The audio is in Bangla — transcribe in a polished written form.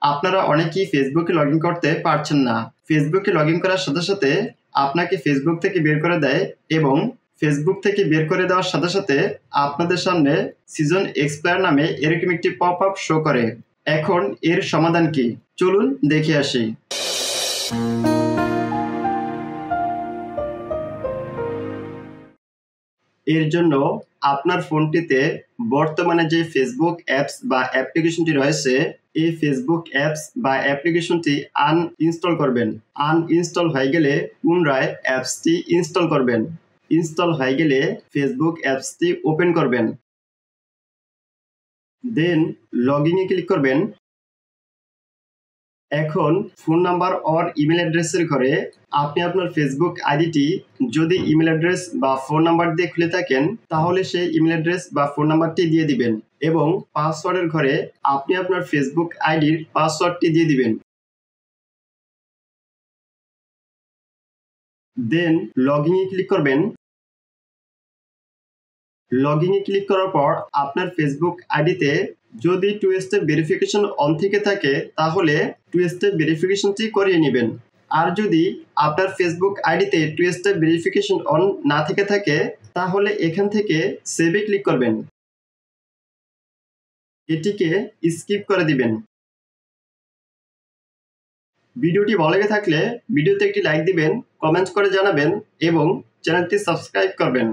আপনারা অনেকেই ফেসবুকে লগ ইন করতে পারছেন না। ফেসবুকে লগ ইন করার সাথে সাথে আপনাকে ফেসবুক থেকে বের করে দেয় এবং ফেসবুক থেকে বের করে দেওয়ার সাথে সাথে আপনাদের সামনে সিজন এক্সপায়ার নামে এরকম একটি পপ আপ শো করে। এখন এর সমাধান কি? চলুন দেখে আসি। এর জন্য আপনার ফোনটিতে বর্তমানে যে ফেসবুক অ্যাপস বা অ্যাপ্লিকেশনটি রয়েছে, এই ফেসবুক অ্যাপস বা অ্যাপ্লিকেশনটি আনইনস্টল করবেন। আনইনস্টল হয়ে গেলে পুনরায় অ্যাপসটি ইনস্টল করবেন। ইনস্টল হয়ে গেলে ফেসবুক অ্যাপসটি ওপেন করবেন। দেন লগইনে ক্লিক করবেন। এখন ফোন নাম্বার অর ইমেল অ্যাড্রেসের ঘরে আপনি আপনার ফেসবুক আইডিটি যদি ইমেল অ্যাড্রেস বা ফোন নাম্বার দিয়ে খুলে থাকেন তাহলে সেই ইমেল অ্যাড্রেস বা ফোন নাম্বারটি দিয়ে দিবেন এবং পাসওয়ার্ডের ঘরে আপনি আপনার ফেসবুক আইডির পাসওয়ার্ডটি দিয়ে দিবেন। দেন লগইনে ক্লিক করবেন। লগইনে ক্লিক করার পর আপনার ফেসবুক আইডিতে যদি 2 স্টেপ ভেরিফিকেশন অন থেকে থাকে তাহলে 2 স্টেপ ভেরিফিকেশনটি করিয়ে নেবেন। আর যদি আপনার ফেসবুক আইডিতে 2 স্টেপ ভেরিফিকেশন অন না থেকে থাকে তাহলে এখান থেকে সেভে ক্লিক করবেন। এটিকে স্কিপ করে দিবেন। ভিডিওটি ভালো লেগে থাকলে ভিডিওতে একটি লাইক দিবেন, কমেন্ট করে জানাবেন এবং চ্যানেলটি সাবস্ক্রাইব করবেন।